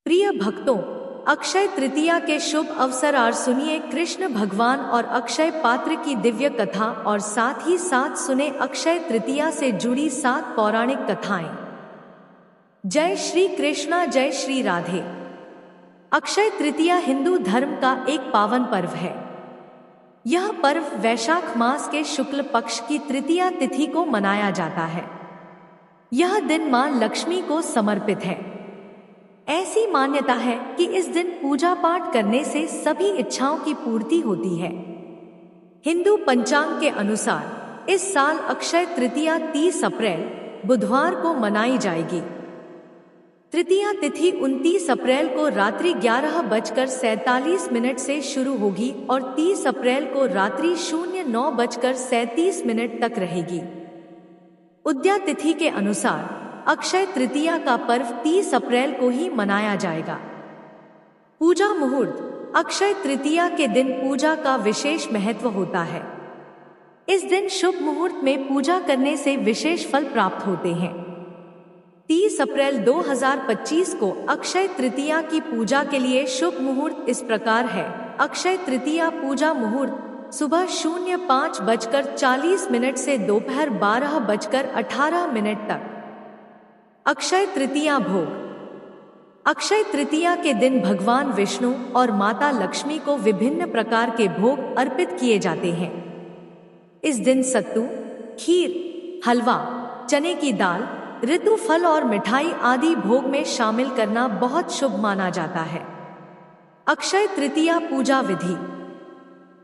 प्रिय भक्तों, अक्षय तृतीया के शुभ अवसर आज सुनिए कृष्ण भगवान और अक्षय पात्र की दिव्य कथा और साथ ही साथ सुने अक्षय तृतीया से जुड़ी 7 पौराणिक कथाएं। जय श्री कृष्णा, जय श्री राधे। अक्षय तृतीया हिंदू धर्म का एक पावन पर्व है। यह पर्व वैशाख मास के शुक्ल पक्ष की तृतीया तिथि को मनाया जाता है। यह दिन मां लक्ष्मी को समर्पित है। ऐसी मान्यता है कि इस दिन पूजा पाठ करने से सभी इच्छाओं की पूर्ति होती है। हिंदू पंचांग के अनुसार इस साल अक्षय तृतीया 30 अप्रैल बुधवार को मनाई जाएगी। तृतीया तिथि 29 अप्रैल को रात्रि 11:47 से शुरू होगी और 30 अप्रैल को रात्रि 09:37 तक रहेगी। उदया तिथि के अनुसार अक्षय तृतीया का पर्व 30 अप्रैल को ही मनाया जाएगा। पूजा मुहूर्त। अक्षय तृतीया के दिन पूजा का विशेष महत्व होता है। इस दिन शुभ मुहूर्त में पूजा करने से विशेष फल प्राप्त होते हैं। 30 अप्रैल 2025 को अक्षय तृतीया की पूजा के लिए शुभ मुहूर्त इस प्रकार है। अक्षय तृतीया पूजा मुहूर्त सुबह 05:40 से दोपहर 12:18 तक। अक्षय तृतीया भोग। अक्षय तृतीया के दिन भगवान विष्णु और माता लक्ष्मी को विभिन्न प्रकार के भोग अर्पित किए जाते हैं। इस दिन सत्तू, खीर, हलवा, चने की दाल, ऋतु फल और मिठाई आदि भोग में शामिल करना बहुत शुभ माना जाता है। अक्षय तृतीया पूजा विधि।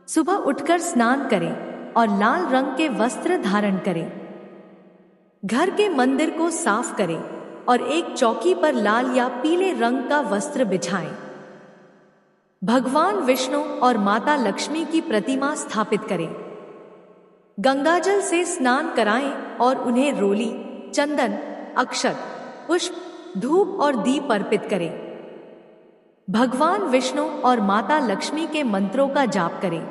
सुबह उठकर स्नान करें और लाल रंग के वस्त्र धारण करें। घर के मंदिर को साफ करें और एक चौकी पर लाल या पीले रंग का वस्त्र बिछाएं। भगवान विष्णु और माता लक्ष्मी की प्रतिमा स्थापित करें। गंगाजल से स्नान कराएं और उन्हें रोली, चंदन, अक्षत, पुष्प, धूप और दीप अर्पित करें। भगवान विष्णु और माता लक्ष्मी के मंत्रों का जाप करें।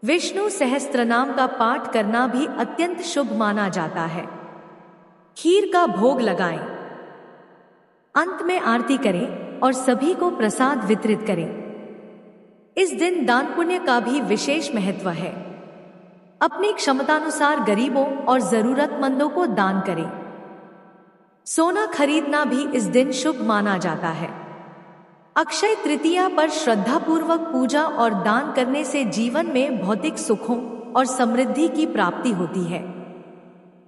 विष्णु सहस्त्रनाम का पाठ करना भी अत्यंत शुभ माना जाता है। खीर का भोग लगाएं। अंत में आरती करें और सभी को प्रसाद वितरित करें। इस दिन दान पुण्य का भी विशेष महत्व है। अपनी क्षमतानुसार गरीबों और जरूरतमंदों को दान करें। सोना खरीदना भी इस दिन शुभ माना जाता है। अक्षय तृतीया पर श्रद्धापूर्वक पूजा और दान करने से जीवन में भौतिक सुखों और समृद्धि की प्राप्ति होती है।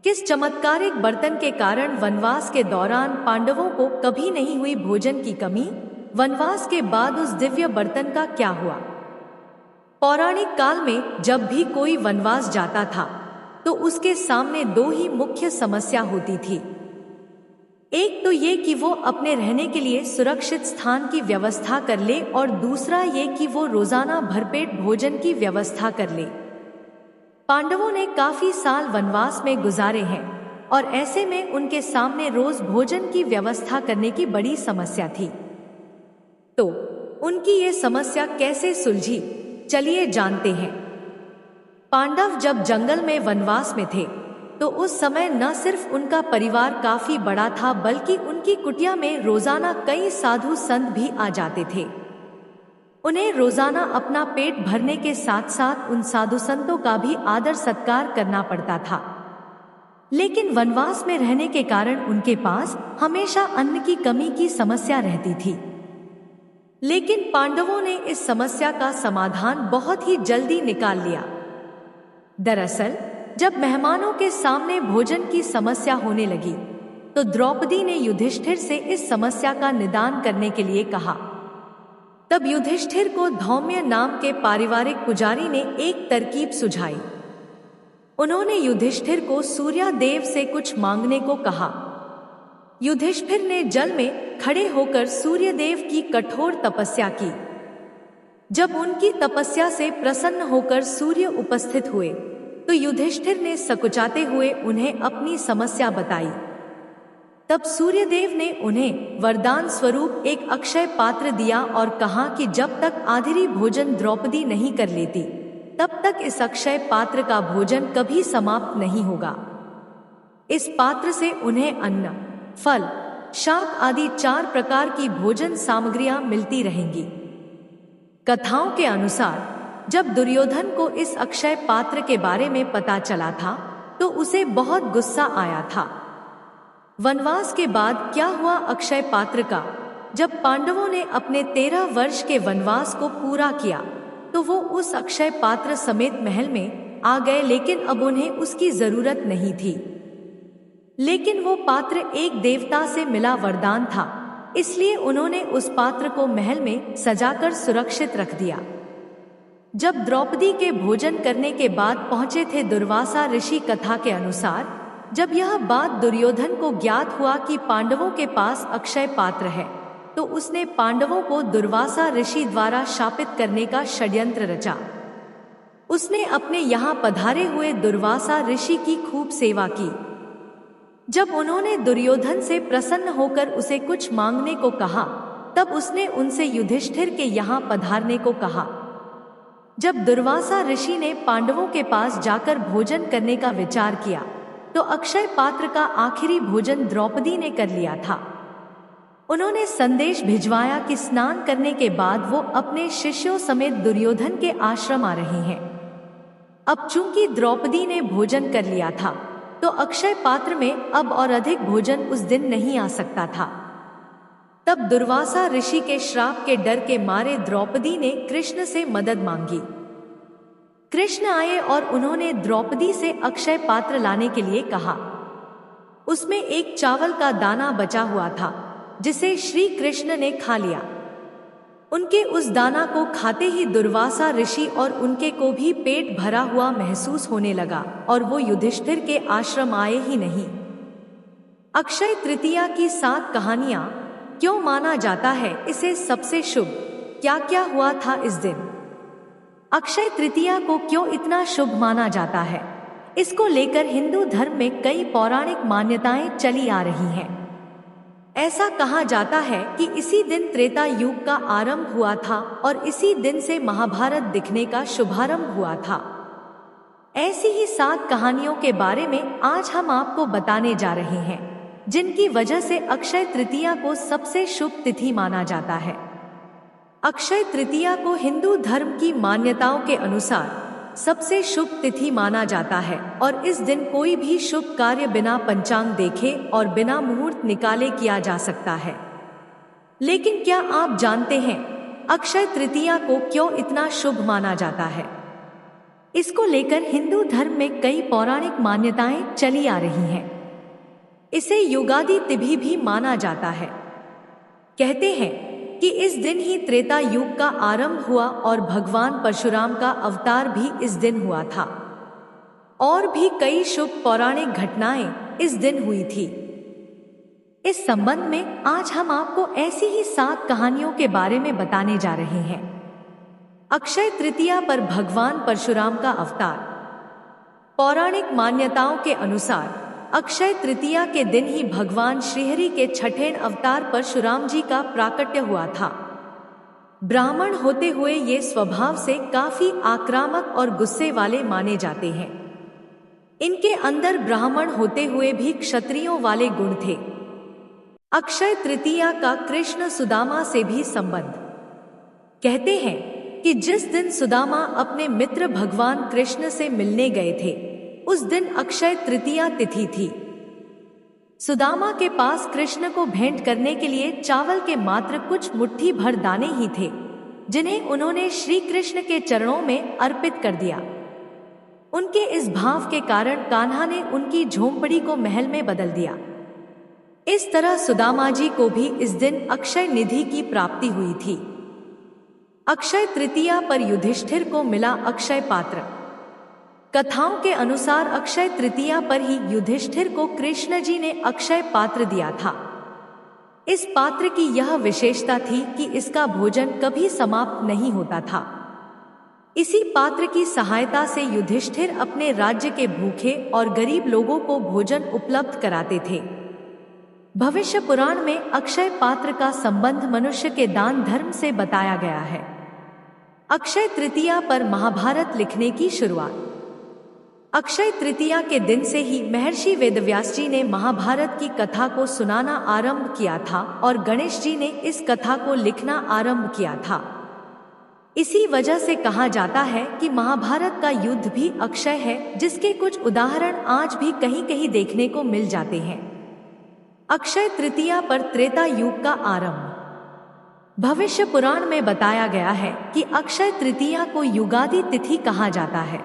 किस चमत्कारिक बर्तन के कारण वनवास के दौरान पांडवों को कभी नहीं हुई भोजन की कमी? वनवास के बाद उस दिव्य बर्तन का क्या हुआ? पौराणिक काल में जब भी कोई वनवास जाता था तो उसके सामने 2 ही मुख्य समस्या होती थी। एक तो ये कि वो अपने रहने के लिए सुरक्षित स्थान की व्यवस्था कर ले और दूसरा ये कि वो रोजाना भरपेट भोजन की व्यवस्था कर ले। पांडवों ने काफी साल वनवास में गुजारे हैं और ऐसे में उनके सामने रोज भोजन की व्यवस्था करने की बड़ी समस्या थी। तो उनकी ये समस्या कैसे सुलझी, चलिए जानते हैं। पांडव जब जंगल में वनवास में थे तो उस समय न सिर्फ उनका परिवार काफी बड़ा था बल्कि उनकी कुटिया में रोजाना कई साधु संत भी आ जाते थे। उन्हें रोजाना अपना पेट भरने के साथ साथ उन साधु संतों का भी आदर सत्कार करना पड़ता था। लेकिन वनवास में रहने के कारण उनके पास हमेशा अन्न की कमी की समस्या रहती थी। लेकिन पांडवों ने इस समस्या का समाधान बहुत ही जल्दी निकाल लिया। दरअसल जब मेहमानों के सामने भोजन की समस्या होने लगी तो द्रौपदी ने युधिष्ठिर से इस समस्या का निदान करने के लिए कहा। तब युधिष्ठिर को धौम्य नाम के पारिवारिक पुजारी ने एक तरकीब सुझाई। उन्होंने युधिष्ठिर को सूर्यदेव से कुछ मांगने को कहा। युधिष्ठिर ने जल में खड़े होकर सूर्यदेव की कठोर तपस्या की। जब उनकी तपस्या से प्रसन्न होकर सूर्य उपस्थित हुए तो युधिष्ठिर ने सकुचाते हुए उन्हें अपनी समस्या बताई। तब सूर्यदेव ने उन्हें वरदान स्वरूप एक अक्षय पात्र दिया और कहा कि जब तक आधिरी भोजन द्रौपदी नहीं कर लेती तब तक इस अक्षय पात्र का भोजन कभी समाप्त नहीं होगा। इस पात्र से उन्हें अन्न, फल, शाक आदि 4 प्रकार की भोजन सामग्रियां मिलती रहेंगी। कथाओं के अनुसार जब दुर्योधन को इस अक्षय पात्र के बारे में पता चला था तो उसे बहुत गुस्सा आया था। वनवास के बाद क्या हुआ अक्षय पात्र का? जब पांडवों ने अपने 13 वर्ष के वनवास को पूरा किया तो वो उस अक्षय पात्र समेत महल में आ गए, लेकिन अब उन्हें उसकी जरूरत नहीं थी। लेकिन वो पात्र एक देवता से मिला वरदान था, इसलिए उन्होंने उस पात्र को महल में सजाकर सुरक्षित रख दिया। जब द्रौपदी के भोजन करने के बाद पहुंचे थे दुर्वासा ऋषि, कथा के अनुसार जब यह बात दुर्योधन को ज्ञात हुआ कि पांडवों के पास अक्षय पात्र है तो उसने पांडवों को दुर्वासा ऋषि द्वारा शापित करने का षड्यंत्र रचा। उसने अपने यहाँ पधारे हुए दुर्वासा ऋषि की खूब सेवा की। जब उन्होंने दुर्योधन से प्रसन्न होकर उसे कुछ मांगने को कहा तब उसने उनसे युधिष्ठिर के यहाँ पधारने को कहा। जब दुर्वासा ऋषि ने पांडवों के पास जाकर भोजन करने का विचार किया तो अक्षय पात्र का आखिरी भोजन द्रौपदी ने कर लिया था। उन्होंने संदेश भिजवाया कि स्नान करने के बाद वो अपने शिष्यों समेत दुर्योधन के आश्रम आ रही हैं। अब चूंकि द्रौपदी ने भोजन कर लिया था तो अक्षय पात्र में अब और अधिक भोजन उस दिन नहीं आ सकता था। तब दुर्वासा ऋषि के श्राप के डर के मारे द्रौपदी ने कृष्ण से मदद मांगी। कृष्ण आए और उन्होंने द्रौपदी से अक्षय पात्र लाने के लिए कहा। उसमें एक चावल का दाना बचा हुआ था जिसे श्री कृष्ण ने खा लिया। उनके उस दाना को खाते ही दुर्वासा ऋषि और उनके को भी पेट भरा हुआ महसूस होने लगा और वो युधिष्ठिर के आश्रम आए ही नहीं। अक्षय तृतीया की 7 कहानियां क्यों माना जाता है इसे सबसे शुभ? क्या क्या हुआ था इस दिन? अक्षय तृतीया को क्यों इतना शुभ माना जाता है? इसको लेकर हिंदू धर्म में कई पौराणिक मान्यताएं चली आ रही हैं। ऐसा कहा जाता है कि इसी दिन त्रेता युग का आरंभ हुआ था और इसी दिन से महाभारत दिखने का शुभारंभ हुआ था। ऐसी ही 7 कहानियों के बारे में आज हम आपको बताने जा रहे हैं जिनकी वजह से अक्षय तृतीया को सबसे शुभ तिथि माना जाता है। अक्षय तृतीया को हिंदू धर्म की मान्यताओं के अनुसार सबसे शुभ तिथि माना जाता है और इस दिन कोई भी शुभ कार्य बिना पंचांग देखे और बिना मुहूर्त निकाले किया जा सकता है। लेकिन क्या आप जानते हैं अक्षय तृतीया को क्यों इतना शुभ माना जाता है? इसको लेकर हिंदू धर्म में कई पौराणिक मान्यताएं चली आ रही हैं। इसे युगादि तिथि भी माना जाता है। कहते हैं कि इस दिन ही त्रेता युग का आरंभ हुआ और भगवान परशुराम का अवतार भी इस दिन हुआ था। और भी कई शुभ पौराणिक घटनाएं इस दिन हुई थी। इस संबंध में आज हम आपको ऐसी ही 7 कहानियों के बारे में बताने जा रहे हैं। अक्षय तृतीया पर भगवान परशुराम का अवतार। पौराणिक मान्यताओं के अनुसार अक्षय तृतीया के दिन ही भगवान श्रीहरि के छठे अवतार परशुराम जी का प्राकट्य हुआ था। ब्राह्मण होते हुए ये स्वभाव से काफी आक्रामक और गुस्से वाले माने जाते हैं। इनके अंदर ब्राह्मण होते हुए भी क्षत्रियों वाले गुण थे। अक्षय तृतीया का कृष्ण सुदामा से भी संबंध। कहते हैं कि जिस दिन सुदामा अपने मित्र भगवान कृष्ण से मिलने गए थे उस दिन अक्षय तृतीया तिथि थी। सुदामा के पास कृष्ण को भेंट करने के लिए चावल के मात्र कुछ मुट्ठी भर दाने ही थे जिन्हें उन्होंने श्री कृष्ण के चरणों में अर्पित कर दिया। उनके इस भाव के कारण कान्हा ने उनकी झोंपड़ी को महल में बदल दिया। इस तरह सुदामा जी को भी इस दिन अक्षय निधि की प्राप्ति हुई थी। अक्षय तृतीया पर युधिष्ठिर को मिला अक्षय पात्र। कथाओं के अनुसार अक्षय तृतीया पर ही युधिष्ठिर को कृष्ण जी ने अक्षय पात्र दिया था। इस पात्र की यह विशेषता थी कि इसका भोजन कभी समाप्त नहीं होता था। इसी पात्र की सहायता से युधिष्ठिर अपने राज्य के भूखे और गरीब लोगों को भोजन उपलब्ध कराते थे। भविष्य पुराण में अक्षय पात्र का संबंध मनुष्य के दान धर्म से बताया गया है। अक्षय तृतीया पर महाभारत लिखने की शुरुआत। अक्षय तृतीया के दिन से ही महर्षि वेदव्यास जी ने महाभारत की कथा को सुनाना आरंभ किया था और गणेश जी ने इस कथा को लिखना आरंभ किया था। इसी वजह से कहा जाता है कि महाभारत का युद्ध भी अक्षय है, जिसके कुछ उदाहरण आज भी कहीं कहीं देखने को मिल जाते हैं। अक्षय तृतीया पर त्रेता युग का आरंभ। भविष्य पुराण में बताया गया है कि अक्षय तृतीया को युगादि तिथि कहा जाता है।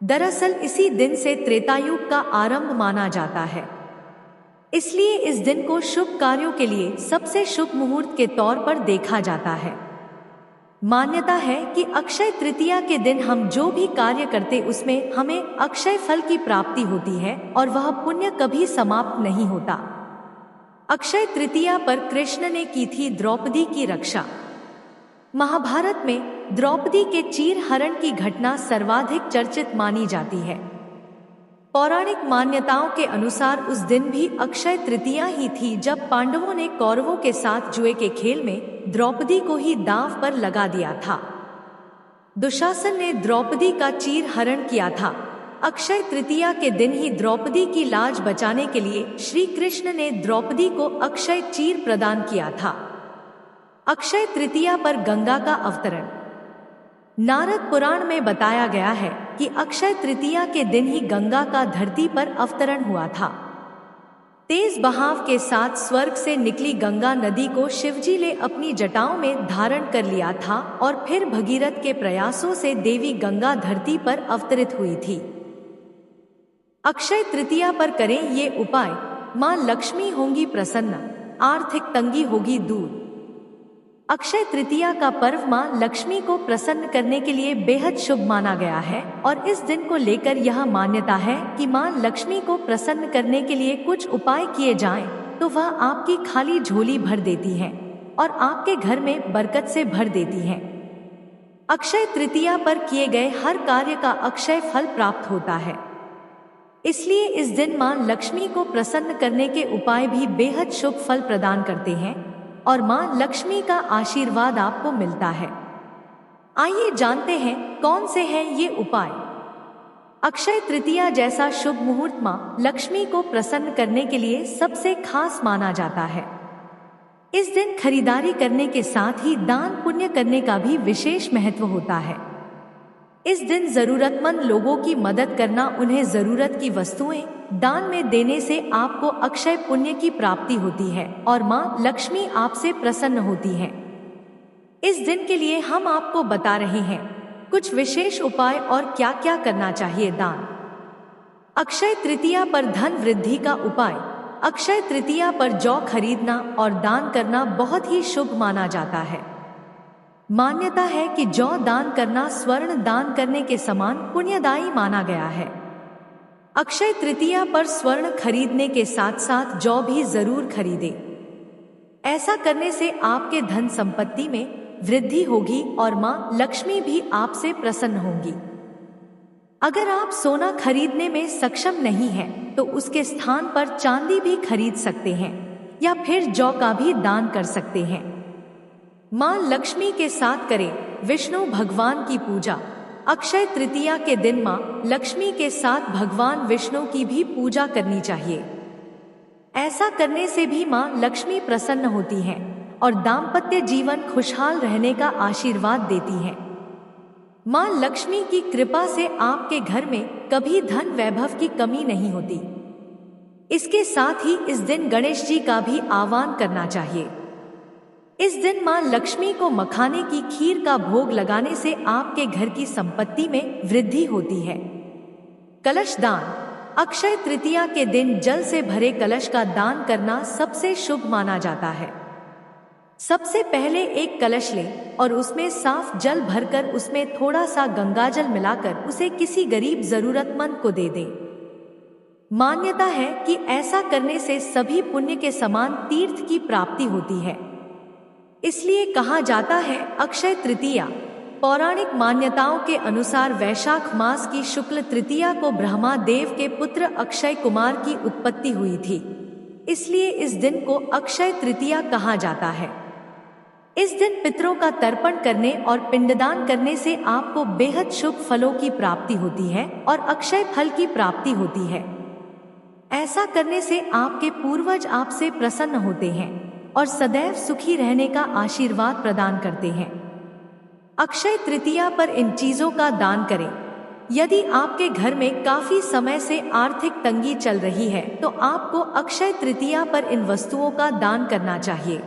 दरअसल इसी दिन से त्रेतायुग का आरंभ माना जाता है, इसलिए इस दिन को शुभ कार्यों के लिए सबसे शुभ मुहूर्त के तौर पर देखा जाता है। मान्यता है कि अक्षय तृतीया के दिन हम जो भी कार्य करते उसमें हमें अक्षय फल की प्राप्ति होती है और वह पुण्य कभी समाप्त नहीं होता। अक्षय तृतीया पर कृष्ण ने की थी द्रौपदी की रक्षा। महाभारत में द्रौपदी के चीर हरण की घटना सर्वाधिक चर्चित मानी जाती है। पौराणिक मान्यताओं के अनुसार उस दिन भी अक्षय तृतीया ही थी जब पांडवों ने कौरवों के साथ जुए के खेल में द्रौपदी को ही दांव पर लगा दिया था। दुशासन ने द्रौपदी का चीर हरण किया था। अक्षय तृतीया के दिन ही द्रौपदी की लाज बचाने के लिए श्री कृष्ण ने द्रौपदी को अक्षय चीर प्रदान किया था। अक्षय तृतीया पर गंगा का अवतरण। नारद पुराण में बताया गया है कि अक्षय तृतीया के दिन ही गंगा का धरती पर अवतरण हुआ था। तेज बहाव के साथ स्वर्ग से निकली गंगा नदी को शिवजी ने अपनी जटाओं में धारण कर लिया था और फिर भगीरथ के प्रयासों से देवी गंगा धरती पर अवतरित हुई थी। अक्षय तृतीया पर करें ये उपाय, मां लक्ष्मी होंगी प्रसन्न, आर्थिक तंगी होगी दूर। अक्षय तृतीया का पर्व मां लक्ष्मी को प्रसन्न करने के लिए बेहद शुभ माना गया है और इस दिन को लेकर यह मान्यता है कि मां लक्ष्मी को प्रसन्न करने के लिए कुछ उपाय किए जाएं तो वह आपकी खाली झोली भर देती हैं और आपके घर में बरकत से भर देती हैं। अक्षय तृतीया पर किए गए हर कार्य का अक्षय फल प्राप्त होता है, इसलिए इस दिन मां लक्ष्मी को प्रसन्न करने के उपाय भी बेहद शुभ फल प्रदान करते हैं और मां लक्ष्मी का आशीर्वाद आपको मिलता है। आइए जानते हैं कौन से हैं ये उपाय। अक्षय तृतीया जैसा शुभ मुहूर्त मां लक्ष्मी को प्रसन्न करने के लिए सबसे खास माना जाता है। इस दिन खरीदारी करने के साथ ही दान पुण्य करने का भी विशेष महत्व होता है। इस दिन जरूरतमंद लोगों की मदद करना, उन्हें जरूरत की वस्तुएं दान में देने से आपको अक्षय पुण्य की प्राप्ति होती है और मां लक्ष्मी आपसे प्रसन्न होती हैं। इस दिन के लिए हम आपको बता रहे हैं कुछ विशेष उपाय और क्या क्या करना चाहिए। दान। अक्षय तृतीया पर धन वृद्धि का उपाय। अक्षय तृतीया पर जौ खरीदना और दान करना बहुत ही शुभ माना जाता है। मान्यता है कि जौ दान करना स्वर्ण दान करने के समान पुण्यदायी माना गया है। अक्षय तृतीया पर स्वर्ण खरीदने के साथ साथ जौ भी जरूर खरीदें। ऐसा करने से आपके धन संपत्ति में वृद्धि होगी और मां लक्ष्मी भी आपसे प्रसन्न होंगी। अगर आप सोना खरीदने में सक्षम नहीं हैं, तो उसके स्थान पर चांदी भी खरीद सकते हैं या फिर जौ का भी दान कर सकते हैं। मां लक्ष्मी के साथ करें विष्णु भगवान की पूजा। अक्षय तृतीया के दिन मां लक्ष्मी के साथ भगवान विष्णु की भी पूजा करनी चाहिए। ऐसा करने से भी मां लक्ष्मी प्रसन्न होती हैं और दाम्पत्य जीवन खुशहाल रहने का आशीर्वाद देती हैं। मां लक्ष्मी की कृपा से आपके घर में कभी धन वैभव की कमी नहीं होती। इसके साथ ही इस दिन गणेश जी का भी आह्वान करना चाहिए। इस दिन मां लक्ष्मी को मखाने की खीर का भोग लगाने से आपके घर की संपत्ति में वृद्धि होती है। कलश दान। अक्षय तृतीया के दिन जल से भरे कलश का दान करना सबसे शुभ माना जाता है। सबसे पहले एक कलश लें और उसमें साफ जल भरकर उसमें थोड़ा सा गंगाजल मिलाकर उसे किसी गरीब जरूरतमंद को दे दें। मान्यता है कि ऐसा करने से सभी पुण्य के समान तीर्थ की प्राप्ति होती है। इसलिए कहा जाता है अक्षय तृतीया। पौराणिक मान्यताओं के अनुसार वैशाख मास की शुक्ल तृतीया को ब्रह्मा देव के पुत्र अक्षय कुमार की उत्पत्ति हुई थी, इसलिए इस दिन को अक्षय तृतीया कहा जाता है। इस दिन पितरों का तर्पण करने और पिंडदान करने से आपको बेहद शुभ फलों की प्राप्ति होती है और अक्षय फल की प्राप्ति होती है। ऐसा करने से आपके पूर्वज आपसे प्रसन्न होते हैं और सदैव सुखी रहने का आशीर्वाद प्रदान करते हैं। अक्षय तृतीया पर इन चीजों का दान करें। यदि आपके घर में काफी समय से आर्थिक तंगी चल रही है तो आपको अक्षय तृतीया पर इन वस्तुओं का दान करना चाहिए।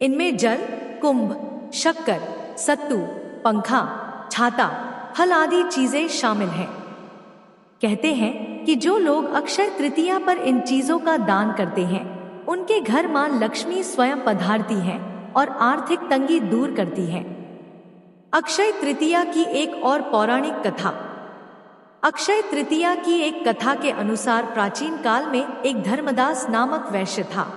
इनमें जल, कुंभ, शक्कर, सत्तू, पंखा, छाता, फल आदि चीजें शामिल हैं। कहते हैं कि जो लोग अक्षय तृतीया पर इन चीजों का दान करते हैं उनके घर मां लक्ष्मी स्वयं पधारती हैं और आर्थिक तंगी दूर करती है। अक्षय तृतीया की एक और पौराणिक कथा। अक्षय तृतीया की एक कथा के अनुसार प्राचीन काल में एक धर्मदास नामक वैश्य था।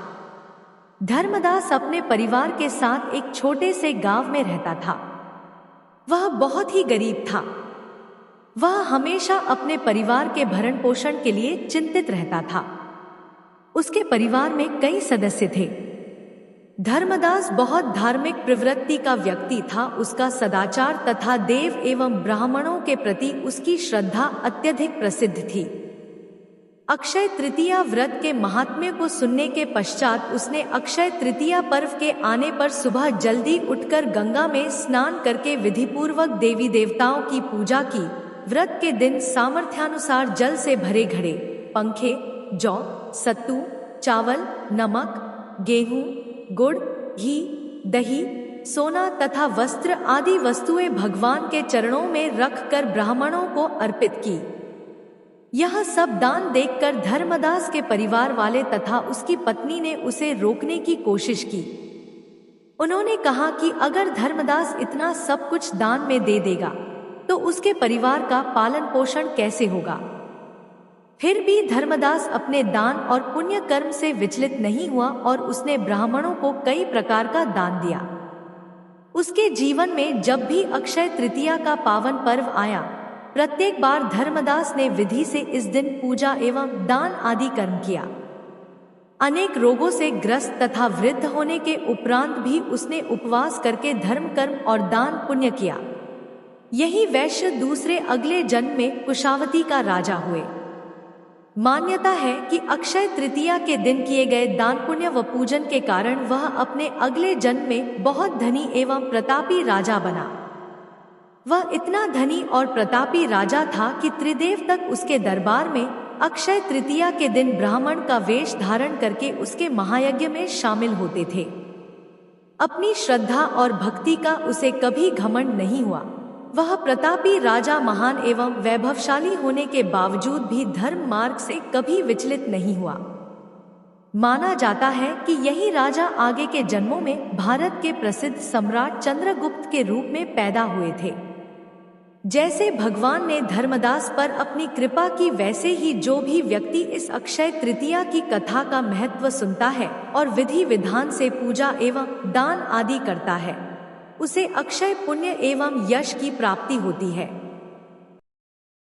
धर्मदास अपने परिवार के साथ एक छोटे से गांव में रहता था। वह बहुत ही गरीब था। वह हमेशा अपने परिवार के भरण पोषण के लिए चिंतित रहता था। उसके परिवार में कई सदस्य थे। धर्मदास बहुत धार्मिक प्रवृत्ति का व्यक्ति था। उसका सदाचार तथा देव एवं ब्राह्मणों के प्रति उसकी श्रद्धा अत्यधिक प्रसिद्ध थी। अक्षय तृतीया व्रत के महात्म्य को सुनने के पश्चात उसने अक्षय तृतीया पर्व के आने पर सुबह जल्दी उठकर गंगा में स्नान करके विधिपूर्वक देवी देवताओं की पूजा की। व्रत के दिन सामर्थ्यानुसार जल से भरे घड़े, पंखे, जौ, सत्तू, चावल, नमक, गेहूं, गुड़, घी, दही, सोना तथा वस्त्र आदि वस्तुएं भगवान के चरणों में रखकर ब्राह्मणों को अर्पित की। यह सब दान देखकर धर्मदास के परिवार वाले तथा उसकी पत्नी ने उसे रोकने की कोशिश की। उन्होंने कहा कि अगर धर्मदास इतना सब कुछ दान में दे देगा तो उसके परिवार का पालन पोषण कैसे होगा। फिर भी धर्मदास अपने दान और पुण्य कर्म से विचलित नहीं हुआ और उसने ब्राह्मणों को कई प्रकार का दान दिया। उसके जीवन में जब भी अक्षय तृतीया का पावन पर्व आया, प्रत्येक बार धर्मदास ने विधि से इस दिन पूजा एवं दान आदि कर्म किया। अनेक रोगों से ग्रस्त तथा वृद्ध होने के उपरांत भी उसने उपवास करके धर्म कर्म और दान पुण्य किया। यही वैश्य दूसरे अगले जन्म में कुशावती का राजा हुए। मान्यता है कि अक्षय तृतीया के दिन किए गए दान पुण्य व पूजन के कारण वह अपने अगले जन्म में बहुत धनी एवं प्रतापी राजा बना। वह इतना धनी और प्रतापी राजा था कि त्रिदेव तक उसके दरबार में अक्षय तृतीया के दिन ब्राह्मण का वेश धारण करके उसके महायज्ञ में शामिल होते थे। अपनी श्रद्धा और भक्ति का उसे कभी घमंड नहीं हुआ। वह प्रतापी राजा महान एवं वैभवशाली होने के बावजूद भी धर्म मार्ग से कभी विचलित नहीं हुआ। माना जाता है कि यही राजा आगे के जन्मों में भारत के प्रसिद्ध सम्राट चंद्रगुप्त के रूप में पैदा हुए थे। जैसे भगवान ने धर्मदास पर अपनी कृपा की, वैसे ही जो भी व्यक्ति इस अक्षय तृतीया की कथा का महत्व सुनता है और विधि विधान से पूजा एवं दान आदि करता है, उसे अक्षय पुण्य एवं यश की प्राप्ति होती है।